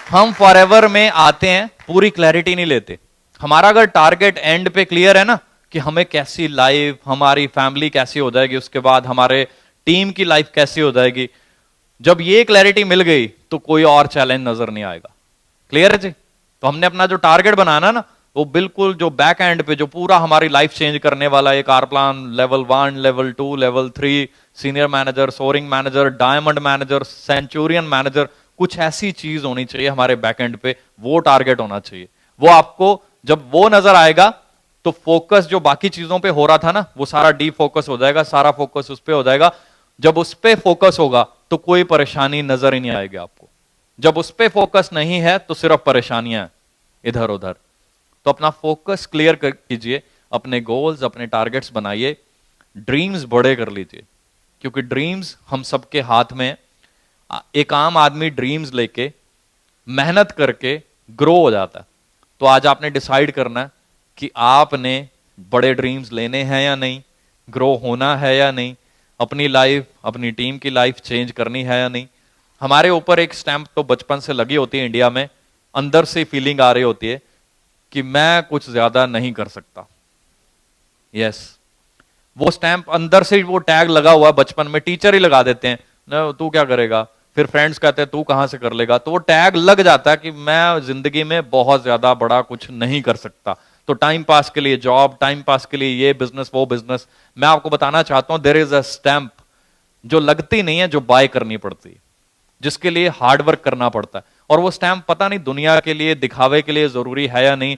हम फॉरएवर में आते हैं, पूरी क्लैरिटी नहीं लेते। हमारा अगर टारगेट एंड पे क्लियर है ना कि हमें कैसी लाइफ, हमारी फैमिली कैसी हो जाएगी, उसके बाद हमारे टीम की लाइफ कैसी हो जाएगी, जब ये क्लैरिटी मिल गई तो कोई और चैलेंज नजर नहीं आएगा। क्लियर है जी? तो हमने अपना जो टारगेट बनाना ना, वो बिल्कुल जो बैक एंड पे जो पूरा हमारी लाइफ चेंज करने वाला एक आर plan, level 1, level 2, level 3, senior manager, soaring manager, diamond manager, centurion manager, कुछ ऐसी चीज होनी चाहिए हमारे बैक एंड पे, वो टारगेट होना चाहिए। वो आपको जब वो नजर आएगा तो फोकस जो बाकी चीजों पे हो रहा था ना, वो सारा डी फोकस हो जाएगा, सारा फोकस उस पे हो जाएगा। जब उस पे फोकस होगा तो कोई परेशानी नजर ही नहीं आएगी आपको। जब उस पे फोकस नहीं है तो सिर्फ परेशानियां इधर उधर। तो अपना फोकस क्लियर कीजिए, अपने गोल्स, अपने टारगेट्स बनाइए, ड्रीम्स बड़े कर लीजिए, क्योंकि ड्रीम्स हम सबके हाथ में। एक आम आदमी ड्रीम्स लेके मेहनत करके ग्रो हो जाता है। तो आज आपने डिसाइड करना है कि आपने बड़े ड्रीम्स लेने हैं या नहीं, ग्रो होना है या नहीं, अपनी लाइफ, अपनी टीम की लाइफ चेंज करनी है या नहीं। हमारे ऊपर एक स्टैंप तो बचपन से लगी होती है इंडिया में, अंदर से फीलिंग आ रही होती है कि मैं कुछ ज्यादा नहीं कर सकता। यस, वो स्टैंप अंदर से, वो टैग लगा हुआ बचपन में, टीचर ही लगा देते हैं ना, तू क्या करेगा, फिर फ्रेंड्स कहते हैं तू कहां से कर लेगा, तो वो टैग लग जाता है कि मैं जिंदगी में बहुत ज्यादा बड़ा कुछ नहीं कर सकता। तो टाइम पास के लिए जॉब, टाइम पास के लिए ये बिजनेस, वो बिजनेस। मैं आपको बताना चाहता हूं, देयर इज अ स्टैंप जो लगती नहीं है, जो बाय करनी पड़ती है, जिसके लिए हार्ड वर्क करना पड़ता है। और वो स्टैंप पता नहीं दुनिया के लिए, दिखावे के लिए जरूरी है या नहीं,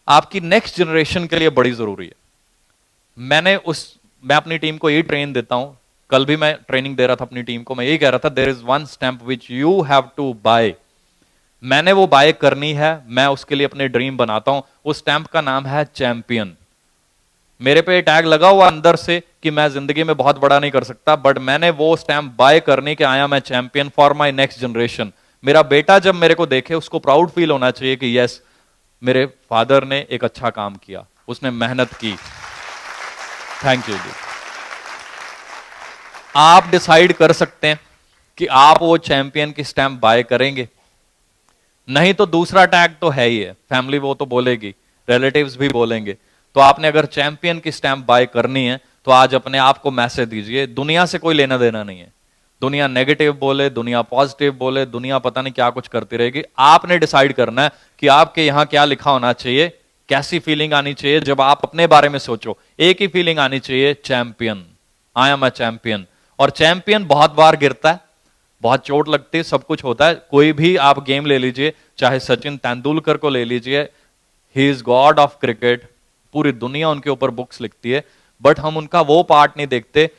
आपकी नेक्स्ट जनरेशन के लिए बड़ी जरूरी है। मैं अपनी टीम को यही ट्रेन देता हूं, कल भी मैं ट्रेनिंग दे रहा था अपनी टीम को, मैं यही कह रहा था, there is one stamp which you have to buy. मैंने वो बाय करनी है, मैं उसके लिए अपने ड्रीम बनाता हूं। उस स्टैंप का नाम है चैंपियन। मेरे पे टैग लगा हुआ अंदर से कि मैं जिंदगी में बहुत बड़ा नहीं कर सकता, बट मैंने वो स्टैंप बाय करने के आया मैं champion for my next generation. मेरा बेटा जब मेरे को देखे, उसको प्राउड फील होना चाहिए कि यस, मेरे फादर ने एक अच्छा काम किया। उसने मेहनत की। थैंक यू जी। आप डिसाइड कर सकते हैं कि आप वो चैंपियन की स्टैंप बाय करेंगे, नहीं तो दूसरा टैग तो है ही है, फैमिली वो तो बोलेगी, रिलेटिव्स भी बोलेंगे। तो आपने अगर चैंपियन की स्टैंप बाय करनी है तो आज अपने आप को मैसेज दीजिए, दुनिया से कोई लेना देना नहीं है। दुनिया नेगेटिव बोले, दुनिया पॉजिटिव बोले, दुनिया पता नहीं क्या कुछ करती रहेगी, आपने डिसाइड करना है कि आपके यहां क्या लिखा होना चाहिए, कैसी फीलिंग आनी चाहिए। जब आप अपने बारे में सोचो, एक ही फीलिंग आनी चाहिए, champion, I am a champion. और चैंपियन बहुत बार गिरता है, बहुत चोट लगती है, सब कुछ होता है। कोई भी आप गेम ले लीजिए, चाहे सचिन तेंदुलकर को ले लीजिए, he is God of cricket, पूरी दुनिया उनके ऊपर बुक्स लिखती है, बट हम उनका वो पार्ट नहीं देखते।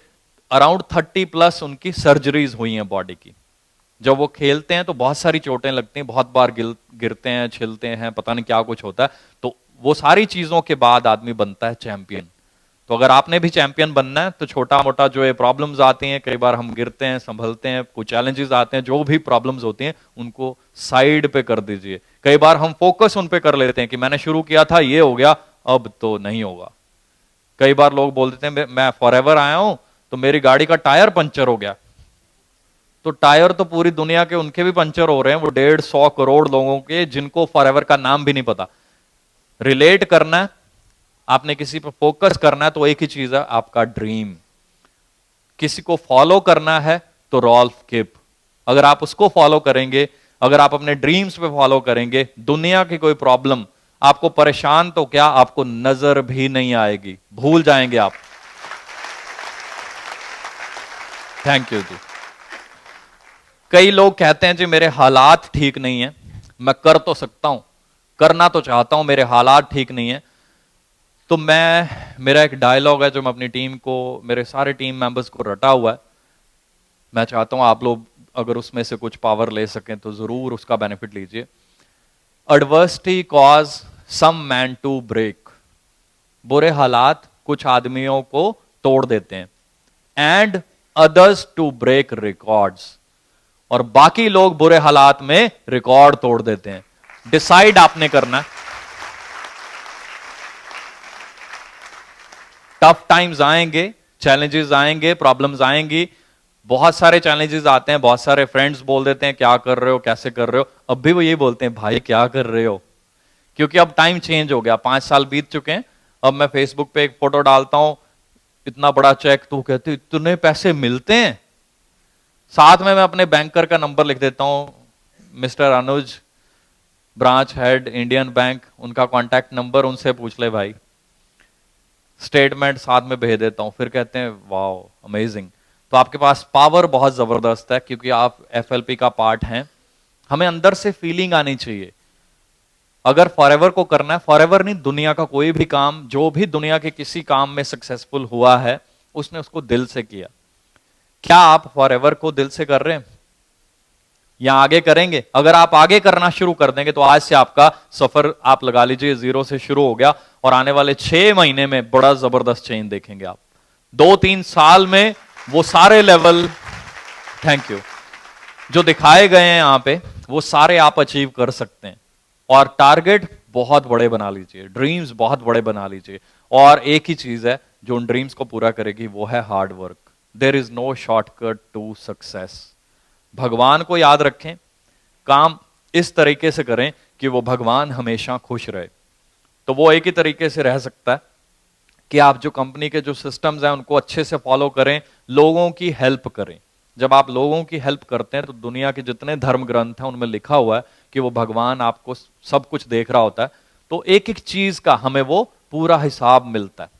अराउंड 30+ उनकी सर्जरीज हुई हैं बॉडी की। जब वो खेलते हैं तो बहुत सारी चोटें लगती हैं, बहुत बार गिरते हैं, छिलते हैं, पता नहीं क्या कुछ होता है। तो वो सारी चीजों के बाद आदमी बनता है चैंपियन। तो अगर आपने भी चैंपियन बनना है तो छोटा मोटा जो ये प्रॉब्लम्स आती हैं, कई बार हम गिरते हैं, संभलते हैं, कुछ चैलेंजेस आते हैं, जो भी प्रॉब्लम्स होती हैं उनको साइड पे कर दीजिए। कई बार हम फोकस उन पे कर लेते हैं कि मैंने शुरू किया था, ये हो गया, अब तो नहीं होगा। कई बार लोग बोल देते हैं मैं फॉरएवर आया हूं तो मेरी गाड़ी का टायर पंचर हो गया। तो टायर तो पूरी दुनिया के उनके भी पंचर हो रहे हैं, वो 150 करोड़ लोगों के, जिनको फॉरएवर का नाम भी नहीं पता। रिलेट करना है, आपने किसी पर फोकस करना है तो एक ही चीज है, आपका ड्रीम। किसी को फॉलो करना है तो रॉल्फ किप, अगर आप उसको फॉलो करेंगे, अगर आप अपने ड्रीम्स पे फॉलो करेंगे, दुनिया की कोई प्रॉब्लम आपको परेशान तो क्या, आपको नजर भी नहीं आएगी, भूल जाएंगे आप। थैंक यू जी। कई लोग कहते हैं जी मेरे हालात ठीक नहीं है, मैं कर तो सकता हूं, करना तो चाहता हूं, मेरे हालात ठीक नहीं है। तो मेरा एक डायलॉग है जो मैं अपनी टीम को, मेरे सारे टीम मेंबर्स को रटा हुआ है। मैं चाहता हूं आप लोग अगर उसमें से कुछ पावर ले सकें तो जरूर उसका बेनिफिट लीजिए। Adversity cause some man to break, बुरे हालात कुछ आदमियों को तोड़ देते हैं, and others to break records, और बाकी लोग बुरे हालात में रिकॉर्ड तोड़ देते हैं। डिसाइड आपने करना, टफ टाइम्स आएंगे, चैलेंजेस आएंगे, प्रॉब्लम्स आएंगी, बहुत सारे चैलेंजेस आते हैं, बहुत सारे फ्रेंड्स बोल देते हैं क्या कर रहे हो, कैसे कर रहे हो, अब भी वो ये बोलते हैं भाई क्या कर रहे हो, क्योंकि अब टाइम चेंज हो गया, 5 साल बीत चुके हैं। अब मैं फेसबुक पे एक फोटो डालता हूं, इतना बड़ा चेक, तो कहते इतने पैसे मिलते हैं। साथ में मैं अपने बैंकर का नंबर लिख देता हूं, मिस्टर अनुज, ब्रांच हेड इंडियन बैंक, उनका कॉन्टैक्ट नंबर, उनसे पूछ ले भाई। स्टेटमेंट साथ में भेज देता हूं, फिर कहते हैं वाओ अमेजिंग। तो आपके पास पावर बहुत जबरदस्त है, क्योंकि आप एफएलपी का पार्ट हैं। हमें अंदर से फीलिंग आनी चाहिए। अगर फॉरएवर को करना है, फॉरएवर नहीं, दुनिया का कोई भी काम, जो भी दुनिया के किसी काम में सक्सेसफुल हुआ है उसने उसको दिल से किया। क्या आप फॉरएवर को दिल से कर रहे हैं या आगे करेंगे? अगर आप आगे करना शुरू कर देंगे तो आज से आपका सफर, आप लगा लीजिए, 0 से शुरू हो गया, और आने वाले 6 महीने में बड़ा जबरदस्त चेंज देखेंगे आप। 2-3 साल में वो सारे लेवल, थैंक यू, जो दिखाए गए हैं यहां पे, वो सारे आप अचीव कर सकते हैं। और टारगेट बहुत बड़े बना लीजिए, ड्रीम्स बहुत बड़े बना लीजिए, और एक ही चीज है जो उन ड्रीम्स को पूरा करेगी, वो है hard work. There is no shortcut to success. भगवान को याद रखें, काम इस तरीके से करें कि वो भगवान हमेशा खुश रहे। तो वो एक ही तरीके से रह सकता है कि आप जो कंपनी के जो सिस्टम्स हैं उनको अच्छे से फॉलो करें, लोगों की हेल्प करें। जब आप लोगों की हेल्प करते हैं तो दुनिया के जितने धर्म ग्रंथ हैं उनमें लिखा हुआ है कि वो भगवान आपको सब कुछ देख रहा होता है, तो एक एक चीज का हमें वो पूरा हिसाब मिलता है।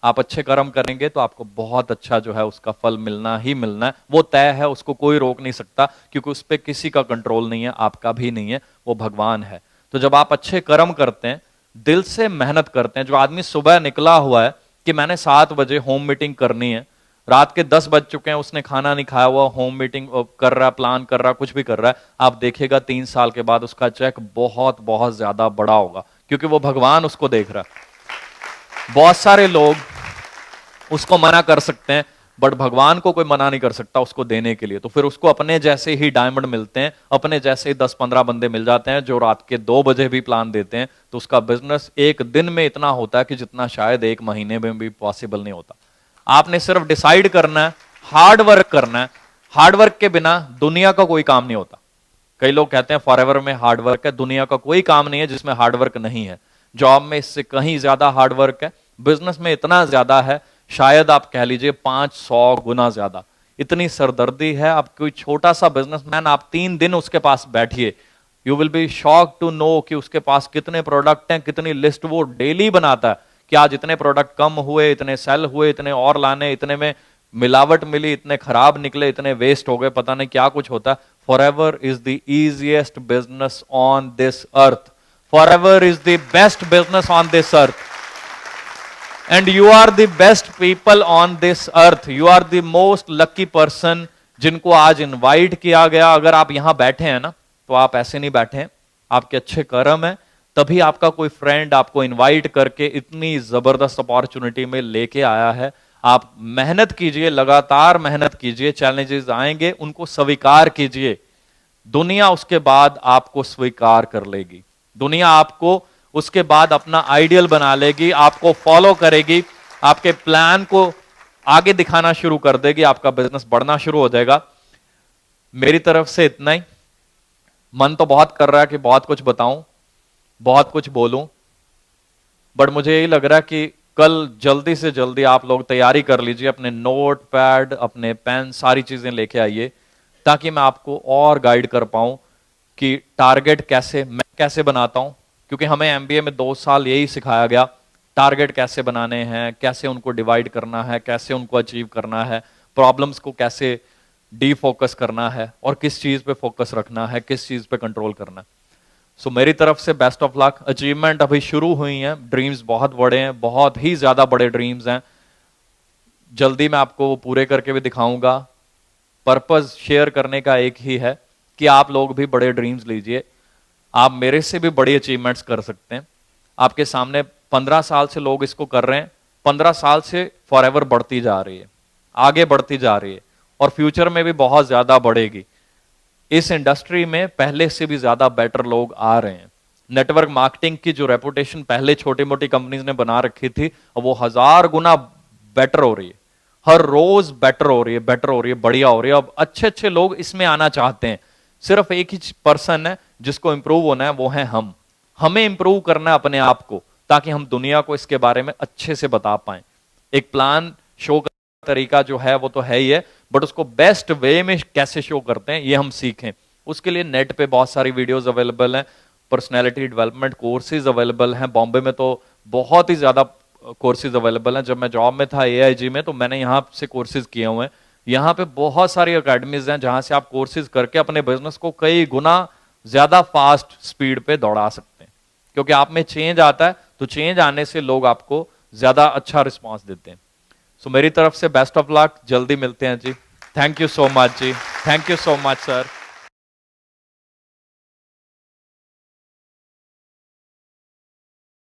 आप अच्छे कर्म करेंगे तो आपको बहुत अच्छा जो है उसका फल मिलना ही मिलना है, वो तय है, उसको कोई रोक नहीं सकता, क्योंकि उस पर किसी का कंट्रोल नहीं है, आपका भी नहीं है, वो भगवान है। तो जब आप अच्छे कर्म करते हैं, दिल से मेहनत करते हैं, जो आदमी सुबह निकला हुआ है कि मैंने 7 बजे होम मीटिंग करनी है, रात के 10 बज चुके हैं, उसने खाना नहीं खाया हुआ, होम मीटिंग कर रहा, प्लान कर रहा, कुछ भी कर रहा है, आप देखेगा 3 साल के बाद उसका चेक बहुत बहुत ज्यादा बड़ा होगा, क्योंकि वो भगवान उसको देख रहा है। बहुत सारे लोग उसको मना कर सकते हैं, बट भगवान को कोई मना नहीं कर सकता उसको देने के लिए। तो फिर उसको अपने जैसे ही डायमंड मिलते हैं, अपने जैसे ही 10-15 बंदे मिल जाते हैं जो रात के 2 बजे भी प्लान देते हैं, तो उसका बिजनेस एक दिन में इतना होता है कि जितना शायद एक महीने में भी पॉसिबल नहीं होता। आपने सिर्फ डिसाइड करना है, हार्ड वर्क करना है। हार्ड वर्क के बिना दुनिया का कोई काम नहीं होता। कई लोग कहते हैं फॉरएवर में हार्ड वर्क है, दुनिया का कोई काम नहीं है जिसमें हार्ड वर्क नहीं है। जॉब में इससे कहीं ज्यादा हार्ड वर्क है, बिजनेस में इतना ज्यादा है, शायद आप कह लीजिए 500 गुना ज्यादा। इतनी सरदर्दी है। आप कोई छोटा सा बिजनेसमैन, आप 3 दिन उसके पास बैठिए, you will be shock to know कि उसके पास कितने प्रोडक्ट हैं, कितनी लिस्ट वो डेली बनाता है कि आज इतने प्रोडक्ट कम हुए, इतने सेल हुए, इतने और लाने, इतने में मिलावट मिली, इतने खराब निकले, इतने वेस्ट हो गए, पता नहीं क्या कुछ होता है। Forever is the easiest business on this earth. Forever is the best business on this earth, and you are the best people on this earth. You are the most lucky person जिनको आज invite किया गया। अगर आप यहां बैठे हैं ना, तो आप ऐसे नहीं बैठे हैं, आपके अच्छे कर्म है, तभी आपका कोई फ्रेंड आपको इनवाइट करके इतनी जबरदस्त अपॉर्चुनिटी में लेके आया है। आप मेहनत कीजिए, लगातार मेहनत कीजिए, चैलेंजेस आएंगे उनको स्वीकार कीजिए। दुनिया उसके बाद आपको स्वीकार कर लेगी, दुनिया आपको उसके बाद अपना आइडियल बना लेगी, आपको फॉलो करेगी, आपके प्लान को आगे दिखाना शुरू कर देगी, आपका बिजनेस बढ़ना शुरू हो जाएगा। मेरी तरफ से इतना ही। मन तो बहुत कर रहा है कि बहुत कुछ बताऊं, बहुत कुछ बोलूं, बट मुझे यही लग रहा है कि कल जल्दी से जल्दी आप लोग तैयारी कर लीजिए, अपने नोट पैड, अपने पेन, सारी चीजें लेके आइए, ताकि मैं आपको और गाइड कर पाऊं कि टारगेट कैसे मैं कैसे बनाता हूं। क्योंकि हमें एमबीए में 2 साल यही सिखाया गया, टारगेट कैसे बनाने हैं, कैसे उनको डिवाइड करना है, कैसे उनको अचीव करना है, प्रॉब्लम्स को कैसे डीफोकस करना है, और किस चीज पे फोकस रखना है, किस चीज पे कंट्रोल करना है। सो मेरी तरफ से बेस्ट ऑफ लक। अचीवमेंट अभी शुरू हुई हैं, ड्रीम्स बहुत बड़े हैं, बहुत ही ज्यादा बड़े ड्रीम्स हैं, जल्दी मैं आपको वो पूरे करके भी दिखाऊंगा। पर्पस शेयर करने का एक ही है कि आप लोग भी बड़े ड्रीम्स लीजिए, आप मेरे से भी बड़ी अचीवमेंट्स कर सकते हैं। आपके सामने 15 साल से लोग इसको कर रहे हैं, 15 साल से फॉरएवर बढ़ती जा रही है, आगे बढ़ती जा रही है, और फ्यूचर में भी बहुत ज्यादा बढ़ेगी। इस इंडस्ट्री में पहले से भी ज्यादा बेटर लोग आ रहे हैं। नेटवर्क मार्केटिंग की जो रेपुटेशन पहले छोटी मोटी कंपनीज ने बना रखी थी, अब वो 1000 गुना बेटर हो रही है, हर रोज बेटर हो रही है, बेटर हो रही है, बढ़िया हो रही है। अब अच्छे अच्छे लोग इसमें आना चाहते हैं। सिर्फ एक ही पर्सन है जिसको इंप्रूव होना है, वो है हम। हमें इंप्रूव करना है अपने आप को, ताकि हम दुनिया को इसके बारे में अच्छे से बता पाए। एक प्लान शो का तरीका जो है वो तो है ही है, बट उसको बेस्ट वे में कैसे शो करते हैं ये हम सीखें। उसके लिए नेट पे बहुत सारी वीडियोस अवेलेबल हैं, पर्सनैलिटी डेवलपमेंट कोर्सेज अवेलेबल हैं। बॉम्बे में तो बहुत ही ज्यादा कोर्सेज अवेलेबल हैं। जब मैं जॉब में था AIG में, तो मैंने यहाँ से कोर्सेज किए हुए हैं। यहाँ पे बहुत सारी अकेडमीज हैं जहां से आप कोर्सेज करके अपने बिजनेस को कई गुना ज्यादा फास्ट स्पीड पे दौड़ा सकते हैं। क्योंकि आप में चेंज आता है, तो चेंज आने से लोग आपको ज्यादा अच्छा रिस्पॉन्स देते हैं। सो मेरी तरफ से बेस्ट ऑफ लक, जल्दी मिलते हैं जी। थैंक यू सो मच जी, thank you so much sir.